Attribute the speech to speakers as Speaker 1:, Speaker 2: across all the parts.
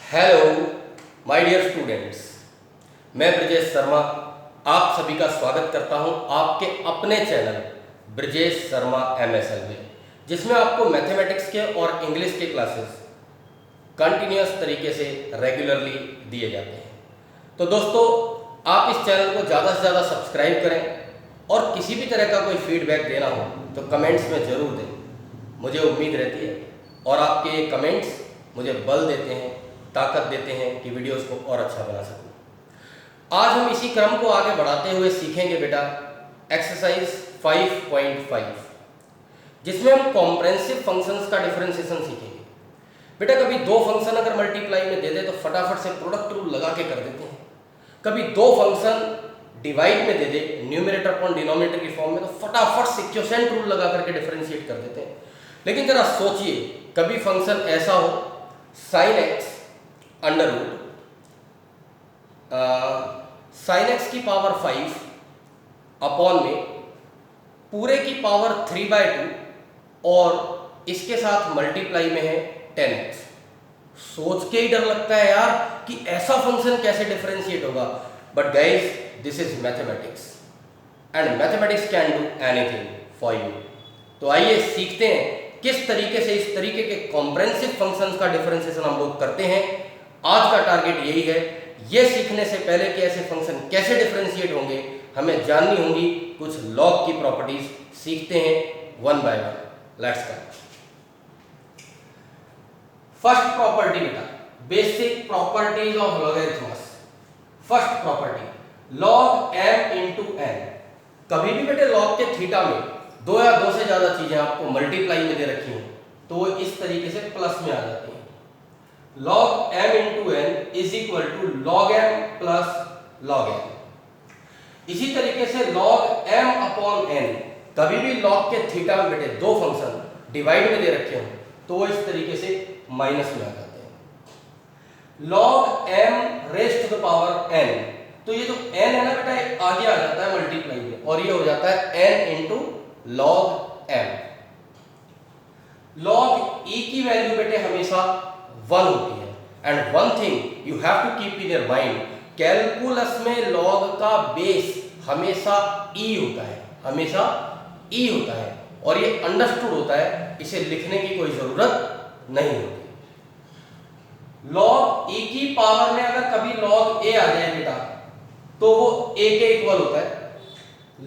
Speaker 1: Hello my dear students, मैं ब्रजेश शर्मा आप सभी का स्वागत करता हूं आपके अपने चैनल ब्रजेश शर्मा एमएसएल में, जिसमें आपको मैथमेटिक्स के और इंग्लिश के क्लासेस कंटिन्यूअस तरीके से रेगुलरली दिए जाते हैं। तो दोस्तों, आप इस चैनल को ज़्यादा से ज़्यादा सब्सक्राइब करें और किसी भी तरह का कोई फीडबैक देना हो तो कमेंट्स में ज़रूर दें। मुझे उम्मीद रहती है और आपके ये कमेंट्स मुझे बल देते हैं, ताकत देते हैं कि वीडियोस को और अच्छा बना सकूं। आज हम इसी क्रम को आगे बढ़ाते हुए सीखेंगे बेटा एक्सरसाइज 5.5, जिसमें हम कॉम्प्रेहेंसिव फंक्शंस का डिफरेंशिएशन सीखेंगे। बेटा कभी दो फंक्शन अगर मल्टीप्लाई में दे दे तो फटाफट से प्रोडक्ट रूल लगा के कर देते हैं। कभी दो फंक्शन डिवाइड में दे दे न्यूमरेटर अपॉन डिनोमिनेटर की फॉर्म में तो फटाफट से क्वोशिएंट रूल लगा करके डिफरेंशिएट कर देते हैं। लेकिन जरा सोचिए, कभी फंक्शन ऐसा हो sin x under root sine x की पावर 5 अपॉन में पूरे की पावर 3/2 और इसके साथ मल्टीप्लाई में है 10x। सोच के ही डर लगता है यार कि ऐसा फंक्शन कैसे डिफरेंशिएट होगा। But guys, this is mathematics and mathematics can do anything for you. तो आइए सीखते हैं किस तरीके से इस तरीके के कॉम्प्रेहेंसिव फंक्शंस का डिफरेंशिएशन हम लोग करते हैं। आज का टारगेट यही है। ये सीखने से पहले कि ऐसे फंक्शन कैसे डिफरेंशिएट होंगे, हमें जाननी होंगी कुछ लॉग की प्रॉपर्टीज। सीखते हैं one by one. Let's start. First property बेटा, basic properties of logarithms. First property, log m into n। कभी भी बेटे लॉग के थीटा में दो या दो से ज्यादा चीजें आपको मल्टीप्लाई में दे रखी हो तो वो इस तरीके से प्लस में आ जाती हैं। log m into n is equal to log m plus log n। इसी तरीके से log m अपॉन n, कभी भी log के थीटा में बेटे दो फंक्शन डिवाइड में दे रखे हो तो वो इस तरीके से माइनस में आ जाते हैं। log m raised to the power n, तो ये जो n है ना बेटा आगे आ जाता है मल्टीप्लाई में और ये हो जाता है n into log m। log e की वैल्यू बेटे हमेशा 1 होती है। And one thing you have to keep in your mind, calculus में लॉग का बेस हमेशा e होता है, हमेशा e होता है और ये अंडरस्टूड होता है, इसे लिखने की कोई जरूरत नहीं होती। log e की पावर में अगर कभी log a आ जाए बेटा तो वो a के इक्वल होता है।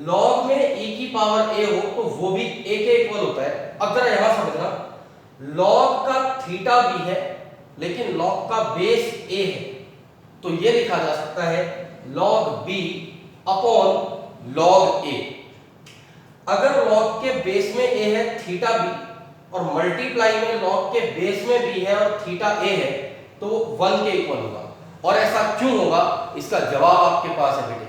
Speaker 1: log में e की पावर a हो तो वो भी a के इक्वल होता है। अब जरा यहां समझना, log का थीटा भी है लेकिन log का बेस a है, तो ये लिखा जा सकता है log b upon log a। अगर log के बेस में a है थीटा b और मल्टीप्लाई में log के बेस में b है और थीटा a है तो 1 के इक्वल होगा। और ऐसा क्यों होगा, इसका जवाब आपके पास है बेटे।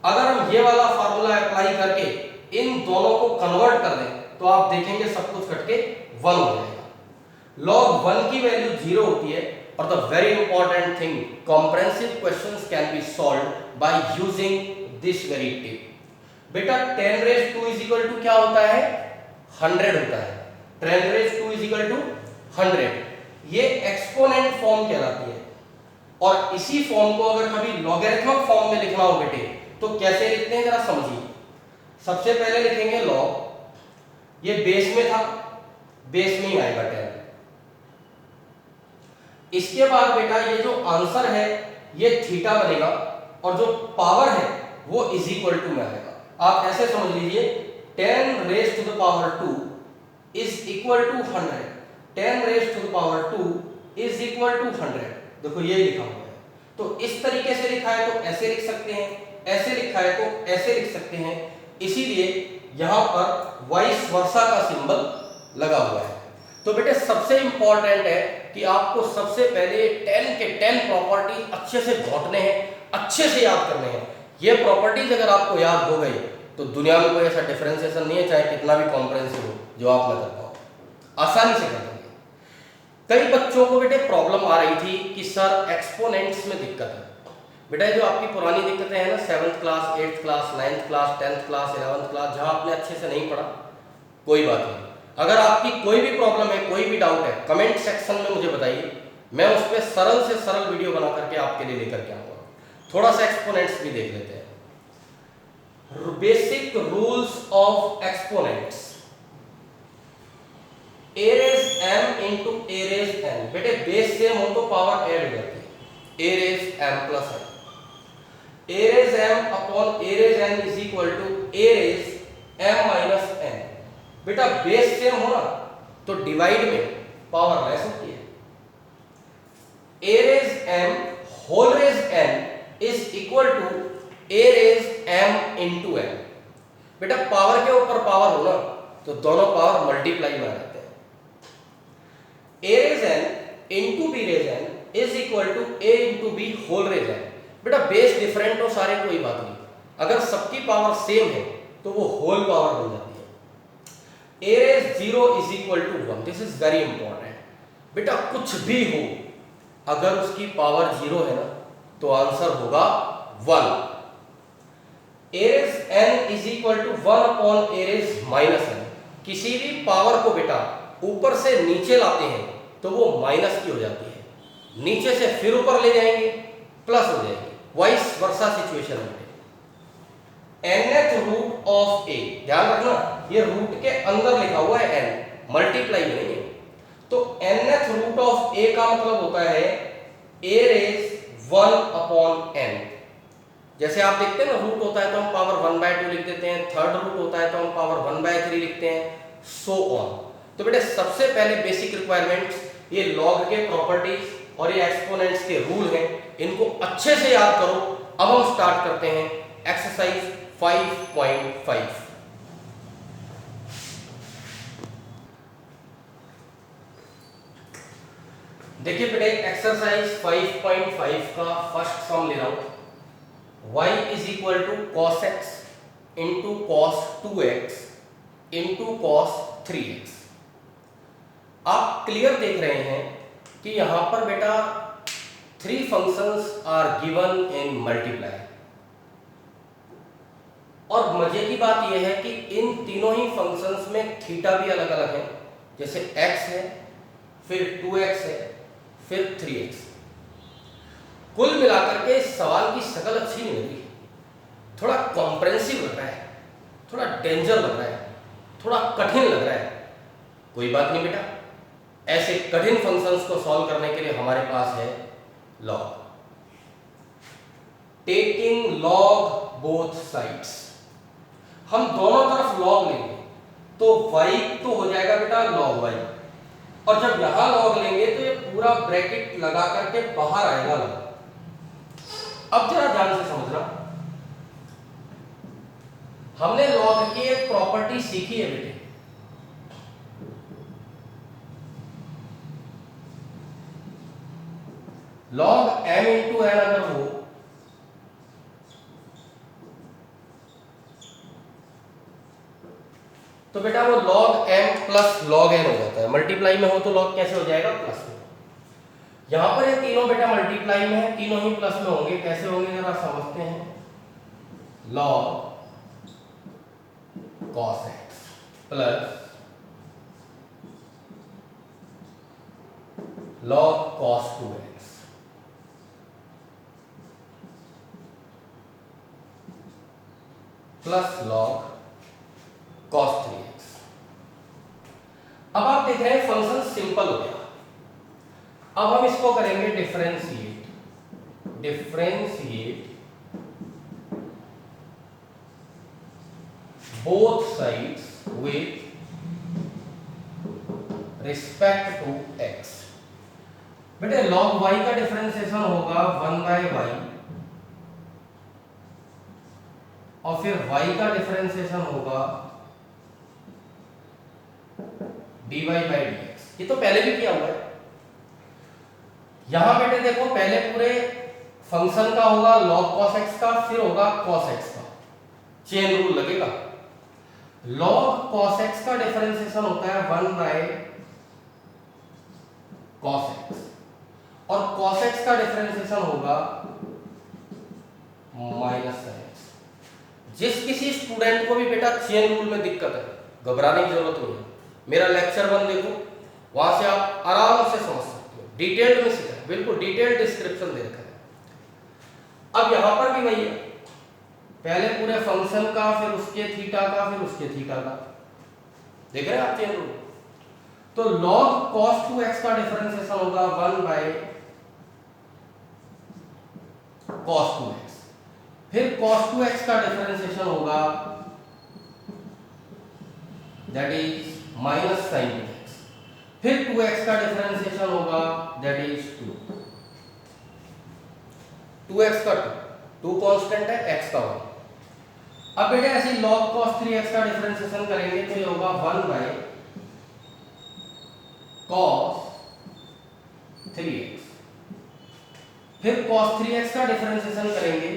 Speaker 1: अगर हम ये वाला फार्मूला अप्लाई करके इन दोनों को कन्वर्ट कर दें तो आप देखेंगे सब कुछ कट के 1 हो जाएगा। log 1 की वैल्यू 0 होती है और the very important thing, comprehensive questions can be solved by using this very tip. बेटा 10 raise to is equal to क्या होता है, 100 होता है। 10 raise to is equal to 100, ये एक्सपोनेंट फॉर्म कहलाती है। और इसी फॉर्म को अगर कभी लॉगरिथमिक फॉर्म में लिखना हो बेटे तो कैसे लिखते हैं जरा समझिए। सबसे पहले लिखेंगे log, ये बेस में था, बेस में ही आएगा 10। इसके बाद बेटा ये जो आंसर है ये थीटा बनेगा और जो पावर है वो इज इक्वल टू में आएगा। आप ऐसे समझ लीजिए 10 raise to the power 2 is equal to 100। 10 raise to the power 2 is equal to 100। देखो ये लिखा हुआ है, तो इस तरीके से लिखा है तो ऐसे लिख सकते हैं, ऐसे लिखा है तो ऐसे लिख सकते हैं। इसीलिए यहां पर वाइस वर्सा का सिंबल लगा हुआ है। तो बेटे सबसे इंपॉर्टेंट है कि आपको सबसे पहले 10 के 10 प्रॉपर्टीज अच्छे से घोंटने हैं, अच्छे से याद करने हैं। ये प्रॉपर्टीज अगर आपको याद हो गई तो दुनिया में कोई ऐसा डिफरेंशिएशन नहीं है, चाहे कितना भी कॉम्प्रेहेंसिव हो, जो आप ना कर पाओ, आसानी से कर देंगे। कई बच्चों को बेटे प्रॉब्लम आ रही थी कि सर एक्सपोनेंट्स में दिक्कत है। बेटा जो आपकी पुरानी दिक्कतें हैं ना, 7th class, 8th class, 9th class, 10th class, 11th class, जहां आपने अच्छे से नहीं पढ़ा, कोई बात नहीं। अगर आपकी कोई भी प्रॉब्लम है, कोई भी डाउट है, कमेंट सेक्शन में मुझे बताइए। मैं उस पर सरल से सरल वीडियो बना करके आपके लिए लेकर के आऊंगा। थोड़ा सा एक्सपोनेंट्स भी देख लेते हैं। Basic rules of exponents. a raise m into a raise n, बेटे बेस सेम हो तो पावर ऐड हो जाती है, a raise m plus n, a raise m upon a raise n is equal to a raise m minus n। बेटा base same हो ना तो डिवाइड में पावर लेस होती है। a raise m whole raise n is equal to a raise m into n। बेटा power के ऊपर पावर हो ना तो दोनों पावर मल्टीप्लाई में आ जाते हैं। a raise n into b raise n is equal to a into b whole raise n। बेटा बेस डिफरेंट हो सारे कोई बात नहीं, अगर सबकी पावर सेम है तो वो होल पावर बन जाती है। a raise 0 is equal to 1, this is very important. बेटा कुछ भी हो अगर उसकी पावर 0 है ना तो आंसर होगा 1। a raise n is equal to 1 upon a raise minus n। किसी भी पावर को बेटा ऊपर से नीचे लाते हैं तो वो माइनस की हो जाती है, नीचे से फिर ऊपर ले जाएंगे प्लस हो जाएगी, वाइस वर्सा सिचुएशन में। nth रूट ऑफ a, ध्यान रखना ये रूट के अंदर लिखा हुआ है n, मल्टीप्लाई में नहीं है। तो nth रूट ऑफ a का मतलब होता है a raise 1 upon n। जैसे आप देखते हैं ना रूट होता है तो हम पावर 1/2 लिख देते हैं, थर्ड रूट होता है तो हम पावर 1/3 लिखते हैं, सो ऑन। तो बेटे सबसे पहले बेसिक रिक्वायरमेंट्स ये लॉग के प्रॉपर्टीज और ये एक्सपोनेंट्स के रूल हैं, इनको अच्छे से याद करो। अब हम स्टार्ट करते हैं एक्सरसाइज 5.5। देखिए बेटे एक्सरसाइज 5.5 का फर्स्ट सम ले रहा हूं। y is equal to cos x into cos 2x into cos 3x। आप क्लियर देख रहे हैं कि यहां पर बेटा 3 functions are given in multiply. और मजे की बात यह है कि इन तीनों ही फंक्शंस में थीटा भी अलग अलग है, जैसे x है, फिर 2x है, फिर 3x। कुल मिलाकर के इस सवाल की शक्ल अच्छी नहीं लगी, थोड़ा कॉम्प्रेहेंसिव लग रहा है, थोड़ा डेंजर लग रहा है, थोड़ा कठिन लग रहा है। कोई बात नहीं बेटा, ऐसे कठिन फंक्शंस को सॉल्व करने के लिए हमारे पास है log. Taking log both sides, हम दोनों तरफ लॉग लेंगे तो y तो हो जाएगा बेटा log y, और जब यहां लॉग लेंगे तो ये पूरा ब्रैकेट लगा करके बाहर आएगा लॉग। अब जरा ध्यान से समझना, हमने लॉग की एक प्रॉपर्टी सीखी है बेटे, log m इंटू n अगर हो तो बेटा वो log m plus log n हो जाता है। मल्टीप्लाई में हो तो log कैसे हो जाएगा, प्लस में। यहां पर ये तीनों बेटा मल्टीप्लाई में है, तीनों ही प्लस में होंगे, कैसे होंगे जरा समझते हैं। log cos x plus log cos 2x plus log cos 3x। अब आप देख रहे हैं फंक्शन सिंपल हो गया। अब हम इसको करेंगे differentiate. Both sides with respect to x। बेटे log y का डिफरेंशिएशन होगा 1/y, और फिर y का डिफरेंशिएशन होगा dy/dx। ये तो पहले भी किया हुआ है। यहां बेटे देखो पहले पूरे फंक्शन का होगा log cos x का, फिर होगा cos x का, चेन रूल लगेगा। log cos x का डिफरेंशिएशन होता है 1/cos x, और cos x का डिफरेंशिएशन होगा -sin x। जिस किसी स्टूडेंट को भी बेटा चेन रूल में दिक्कत है, घबराने की जरूरत नहीं है। मेरा लेक्चर 1 देखो, वहां से आप आराम से समझ सकते हो, डिटेल में बिल्कुल डिटेल डिस्क्रिप्शन दे रखा है। अब यहां पर भी वही है, पहले पूरे फंक्शन का, फिर उसके थीटा का, फिर उसके थीटा का, देख रहे हैं आप चेंज। तो log cos 2x का डिफरेंशिएशन होगा 1 बाय cos 2x, फिर cos 2x का डिफरेंशिएशन होगा that is minus sin 2x, फिर 2x का डिफरेंशिएशन होगा दैट इज 2, 2x का 2 कांस्टेंट है, x का 1। अब बेटे ऐसे log cos 3x का डिफरेंशिएशन करेंगे तो ये होगा 1 बाय cos 3x, फिर cos 3x का डिफरेंशिएशन करेंगे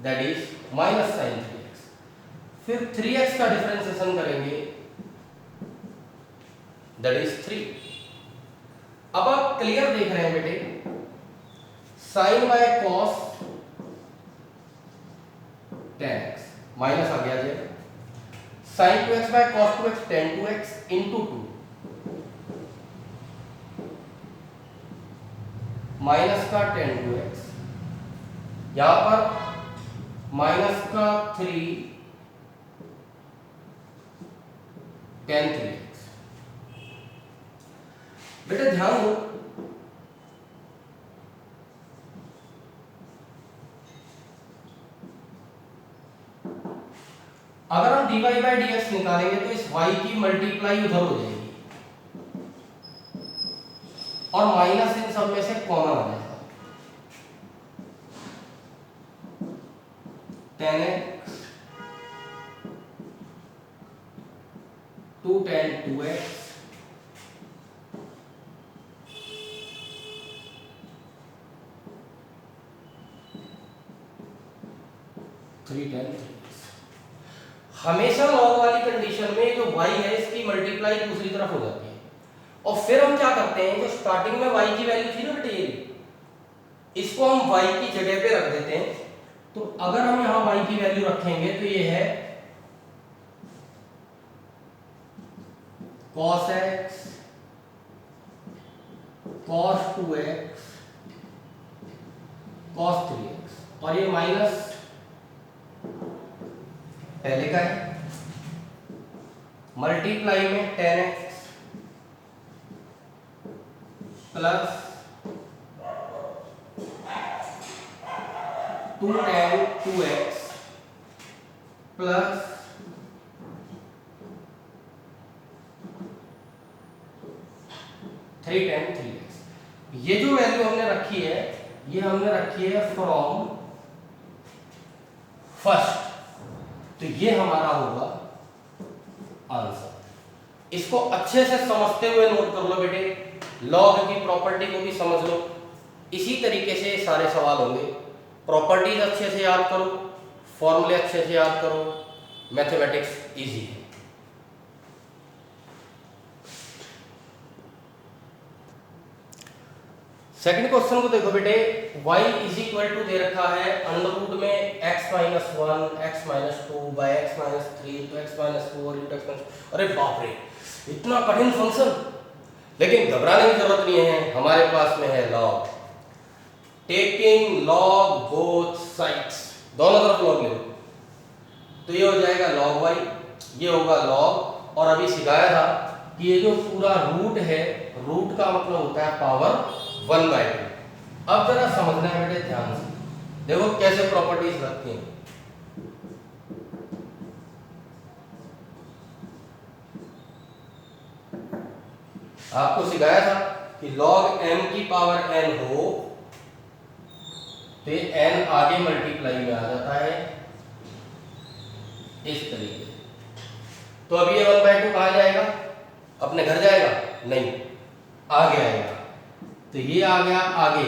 Speaker 1: that is minus sin 3x, फिर 3x का डिफरेंशिएशन करेंगे दैट इज 3। अब आप क्लियर देख रहे हैं बेटे, sin by cos 10x minus आ गया जी, sin 2x by cos 2x tan 2x into 2 minus का tan 2x, यहां पर माइनस का 3 tan 3x। बेटा ध्यान दो, अगर हम dy बाई dx निकालेंगे तो इस y की मल्टीप्लाई उधर हो जाएगी और माइनस इन सब में से कॉमन आ जाएगा, tan x 2 tan 2x three tan 3x। हमेशा लॉग वाली कंडीशन में जो y है इसकी मल्टीप्लाई दूसरी तरफ हो जाती है, और फिर हम क्या करते हैं, जो स्टार्टिंग में y की वैल्यू थी ना बेटे ये, इसको हम y की जगह पे रख देते हैं। तो अगर हम यहां y की वैल्यू रखेंगे तो ये है cos x cos 2x cos 3x, और ये माइनस पहले का है, मल्टीप्लाई में tan x plus 2 tan 2x plus 3 tan 3x। ये जो वैल्यू हमने रखी है, ये हमने रखी है फ्रॉम फर्स्ट, तो ये हमारा होगा आंसर। इसको अच्छे से समझते हुए नोट कर लो बेटे, लॉग की प्रॉपर्टी को भी समझ लो, इसी तरीके से सारे सवाल होंगे। प्रॉपर्टीज अच्छे से याद करो, फॉर्मूले अच्छे से याद करो, मैथमेटिक्स इजी है। सेकंड क्वेश्चन को देखो बेटे, y इज इक्वल टू दे रखा है अंडर रूट में x minus 1 x minus 2 by x minus 3 तो x minus 4 into x minus, अरे बाप रे इतना कठिन फंक्शन। लेकिन घबराने की जरूरत नहीं है, हमारे पास में है log. Taking log both sides, दोनों तरफ लॉग ले लो, तो ये हो जाएगा log y, ये होगा log, और अभी सिखाया था कि ये जो पूरा रूट है, रूट का मतलब होता है पावर 1/2। अब जरा समझना है बेटे ध्यान से, देखो कैसे प्रॉपर्टीज लगती हैं। आपको सिखाया था कि log m की पावर n हो तो ये n आगे मल्टीप्लाई में आ जाता है इस तरीके से। तो अभी ये 1/2 कहाँ जाएगा, अपने घर जाएगा? नहीं, आगे आएगा, तो ये आ गया आगे।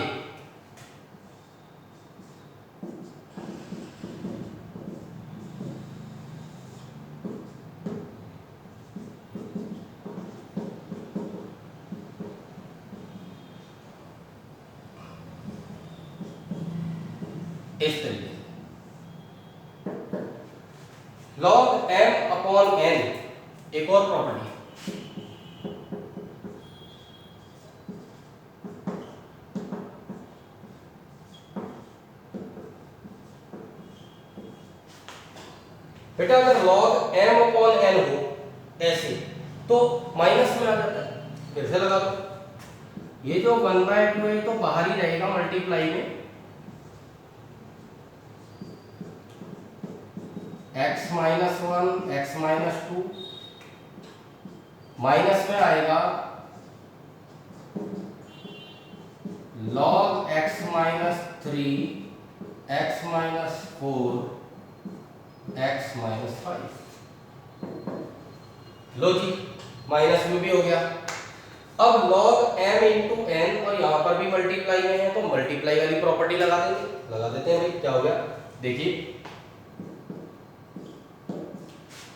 Speaker 1: इस तरीके से log m अपॉन n एक और प्रॉपर्टी, बेटा अगर log m अपॉन n हो ऐसे तो माइनस में आ जाता है, फिर से लगा दो। ये जो 1/2 है तो बाहर ही रहेगा मल्टीप्लाई में, x minus 1 x minus 2 minus में आएगा log x minus 3 x minus 4 x minus 5। लो जी माइनस में भी हो गया। अब log m इंटू n और यहां पर भी मल्टीप्लाई में है तो मल्टीप्लाई वाली प्रॉपर्टी लगा देंगे, लगा देते हैं भाई। क्या हो गया देखिए,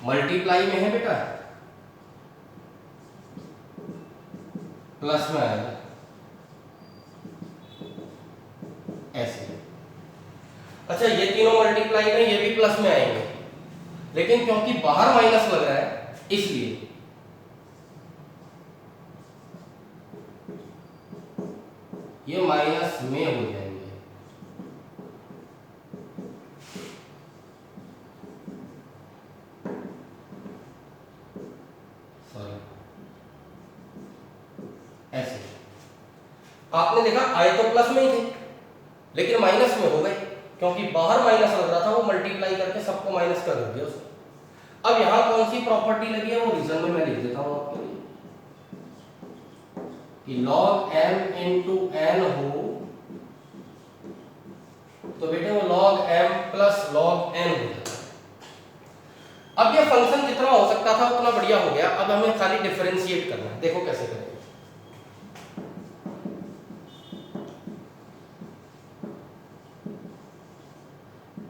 Speaker 1: मल्टीप्लाई में है बेटा प्लस में आएगा ऐसे। अच्छा ये तीनों मल्टीप्लाई में, ये भी प्लस में आएंगे, लेकिन क्योंकि बाहर माइनस लग रहा है इसलिए ये माइनस में हो जाएंगे। सॉरी ऐसे आपने देखा आए तो प्लस में ही थे लेकिन माइनस में हो गए, क्योंकि बाहर माइनस लग रहा था, वो मल्टीप्लाई करके सबको माइनस कर दिया उसने। अब यहां कौन सी प्रॉपर्टी लगी है वो रीजन में मैं लिख देता हूं आपके लिए कि log m इंटू n हो तो बेटे वो log m plus log n हो जाता है। अब ये फंक्शन जितना हो सकता था उतना बढ़िया हो गया। अब हमें खाली डिफरेंशिएट करना है, देखो कैसे करेंगे।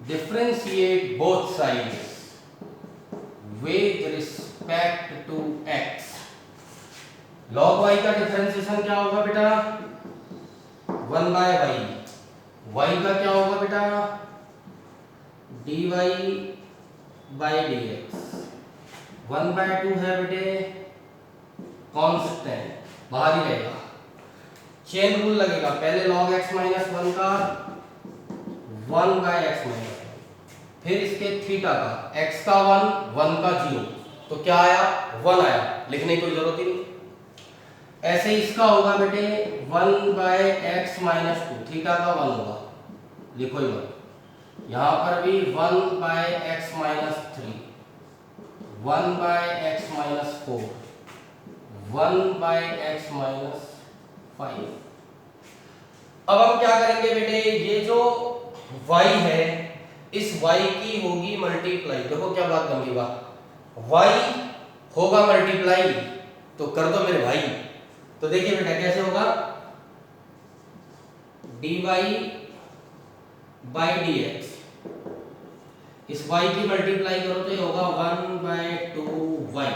Speaker 1: Differentiate both sides with respect to x। log y का डिफरेंशिएशन क्या होगा बेटा 1/y। y का क्या होगा बेटा dy by dx। 1/2 है बेटे कांस्टेंट बाहर ही रहेगा। चेन रूल लगेगा, पहले log x माइनस 1 का 1/x माइनस, फिर इसके थीटा का x का 1 का 0 तो क्या आया 1 आया, लिखने की कोई जरूरत ही नहीं। ऐसे इसका होगा बेटे 1/x माइनस 2, थीटा का 1 होगा, लिखो ही मत। यहां पर भी 1/x minus 3, 1/x minus 4, 1/x minus 5। अब हम क्या करेंगे बेटे, ये जो y है इस y की होगी मल्टीप्लाई। देखो क्या बात बन गई, बात y होगा मल्टीप्लाई तो कर दो मेरे भाई। तो देखिए बेटा कैसे होगा dy by dx, इस y की मल्टीप्लाई करो तो ये होगा 1/2y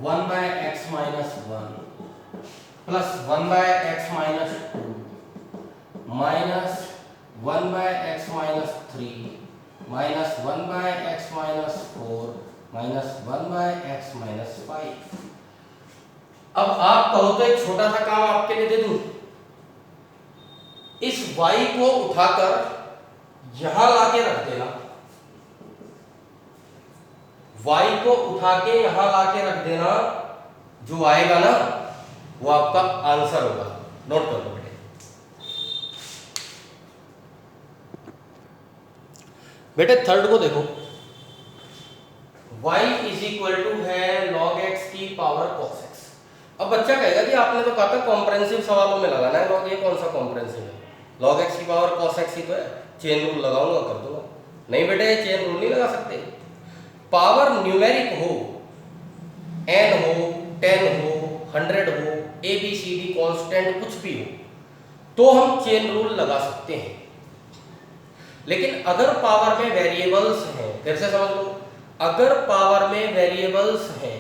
Speaker 1: 1/x minus 1 plus 1/x minus 2 minus 1/x minus 3 minus 1/x minus 4 minus 1/x minus 5। अब आप कहो तो एक छोटा सा काम आपके लिए दे दूं, इस y को उठाकर यहां लाके रख देना, y को उठा के यहां लाके रख देना, जो आएगा ना वो आपका आंसर होगा। नोट कर लो बेटे। बेटे थर्ड को देखो, y इज इक्वल टू है log x की पावर cos x। अब बच्चा कहेगा कि आपने तो कहा था कॉम्प्रेहेंसिव सवालों में लगाना है log, ये कौन सा कॉम्प्रेहेंसिव है, log x की पावर cos x ही तो है। चेन रूल लगाऊंगा कर दूंगा, नहीं बेटे चेन रूल नहीं लगा सकते। पावर न्यूमेरिक हो, n हो 10 हो 100 हो, ABCD कांस्टेंट कुछ भी हो तो हम चेन रूल लगा सकते हैं। लेकिन अगर पावर में वेरिएबल्स हैं, फिर से समझ लो, अगर पावर में वेरिएबल्स हैं,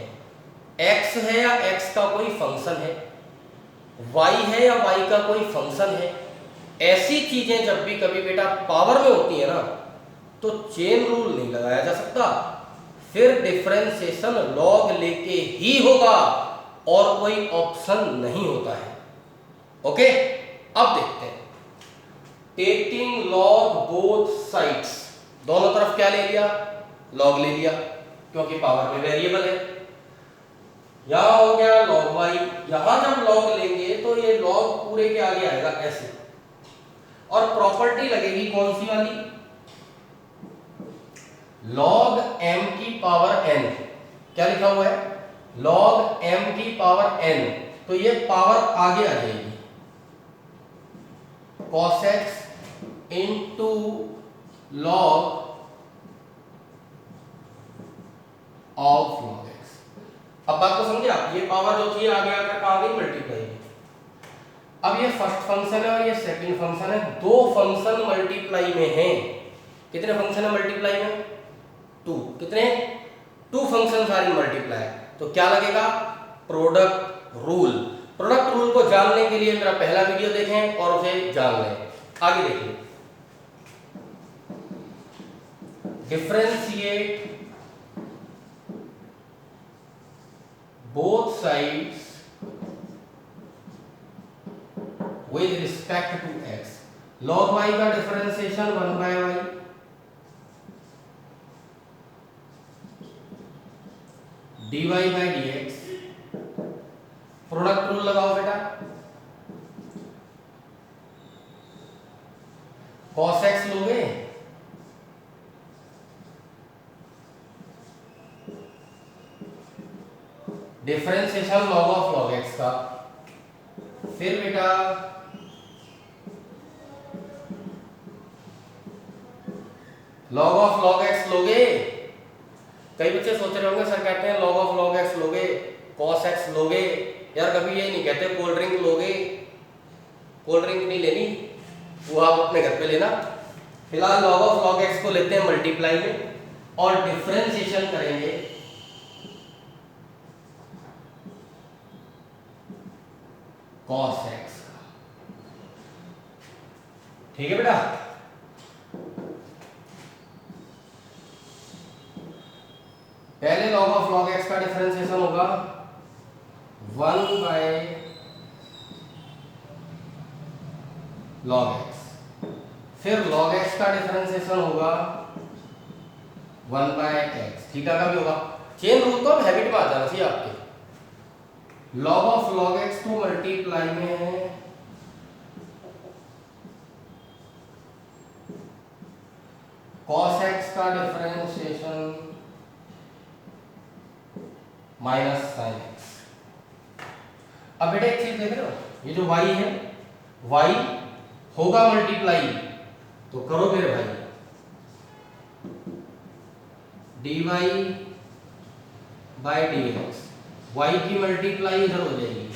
Speaker 1: x है या x का कोई फंक्शन है, y है या y का कोई फंक्शन है, ऐसी चीजें जब भी कभी बेटा पावर में होती है ना तो चेन रूल नहीं लगाया जा सकता, फिर डिफरेंशिएशन लॉग लेके ही होगा और कोई ऑप्शन नहीं होता है। ओके, अब देखते हैं टेकिंग लॉग बोथ साइड्स। दोनों तरफ क्या ले लिया, लॉग ले लिया, क्योंकि पावर में वेरिएबल है। यहां हो गया लॉग वाई, यहां जब लॉग लेंगे तो ये लॉग पूरे के आगे आएगा ऐसे, और प्रॉपर्टी लगेगी कौन सी वाली, लॉग m की पावर n। क्या लिखा हुआ है, लॉग m की पावर n, तो ये पावर आगे आ जाएगी, cos x into log of log x। अब बात को समझे आप, ये पावर जो थी आगे आकर कहां गई, मल्टीप्लाई में। अब ये फर्स्ट फंक्शन है और ये सेकंड फंक्शन है, दो फंक्शन मल्टीप्लाई में हैं। कितने फंक्शन है मल्टीप्लाई में, 2। कितने, 2 फंक्शन आर इन मल्टीप्लाई। तो क्या लगेगा, प्रोडक्ट रूल। प्रोडक्ट रूल को जानने के लिए मेरा पहला वीडियो देखें और उसे जान लें। आगे देखिए, differentiate both sides with respect to x। log y का differentiation 1 by y, dy by dx। Product rule लगाओ बेटा, cos x लोगे, differentiation log of log x का, फिर बेटा log ऑफ log x लोगे। कई बच्चे सोच रहे होंगे सर कहते हैं log ऑफ log x लोगे, cos x लोगे, यार कभी ये नहीं कहते कोल्ड ड्रिंक लोगे। कोल्ड ड्रिंक नहीं लेनी, वो आप अपने घर पे लेना। फिलहाल log ऑफ log x को लेते हैं मल्टीप्लाई में और डिफरेंशिएशन करेंगे cos x का। ठीक है बेटा, पहले log ऑफ log x का डिफरेंशिएशन होगा 1 by log x, फिर log x का डिफरेंशिएशन होगा 1 by x। थीटा का भी होगा। चेन रूल तो अब हैबिट में आ जाना चाहिए आपके। log ऑफ log x को मल्टीप्लाई में है cos x का डिफरेंशिएशन माइनस साइन x। अब बेटा एक चीज देख रहे हो, ये जो y है, y होगा मल्टीप्लाई, तो करो मेरे भाई, dy बाय dx, y की मल्टीप्लाई इधर हो जाएगी,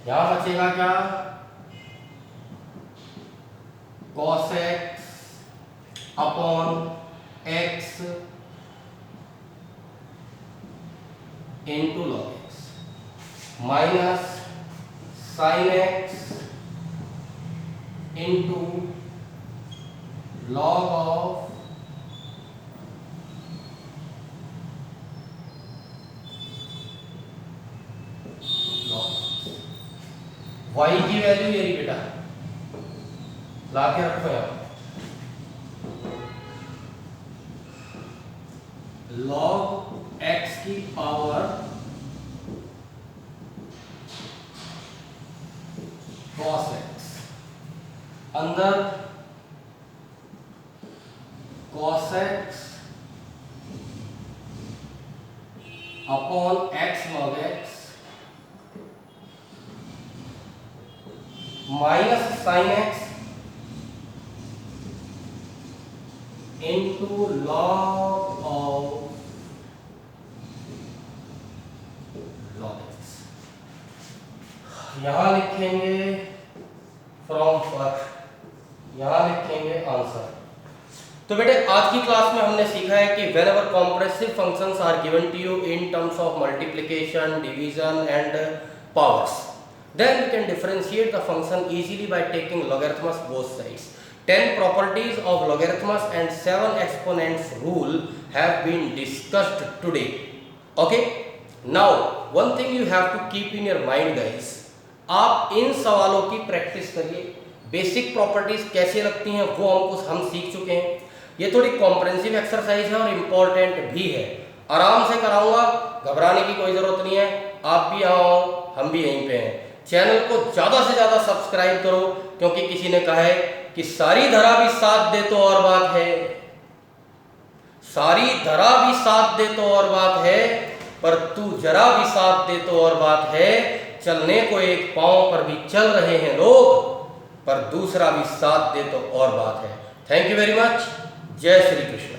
Speaker 1: यहां बचेगा क्या, cos x upon x into log x minus sine x into log of y की वैल्यू ये रही बेटा, ला के रखो यहां, log x की पावर cos x, अंदर cos x upon x log x minus sine x into log of log x। यहां लिखेंगे फ्रॉम फर्स्ट, यहां लिखेंगे आंसर। तो बेटे आज की क्लास में हमने सीखा है कि whenever compressive functions are given to you in terms of multiplication, division and powers, then we can differentiate the function easily by taking logarithms both sides. 10 properties of logarithms and 7 exponents rule have been discussed today. Okay, now one thing you have to keep in your mind guys, आप इन सवालों की practice करिए। Basic properties कैसे लगती हैं वो हम सीख चुके हैं। ये थोड़ी कॉम्प्रिहेंसिव एक्सरसाइज है और इम्पॉर्टेंट भी है। आराम से कराऊंगा, घबराने की कोई ज़रूरत नहीं है। आप भी आओ, हम भी यहीं पे हैं। चैनल को ज़्यादा से ज़्यादा सब्सक्राइब करो, क्योंकि किसी ने कहा है कि सारी धरा भी साथ दे तो और बात है, सारी धरा भी साथ दे तो और बात है, पर तू जरा भी साथ दे तो और बात है। चलने को एक पांव पर भी चल रहे हैं लोग, पर दूसरा भी साथ दे तो और बात है। Thank you very much. जय श्री कृष्ण।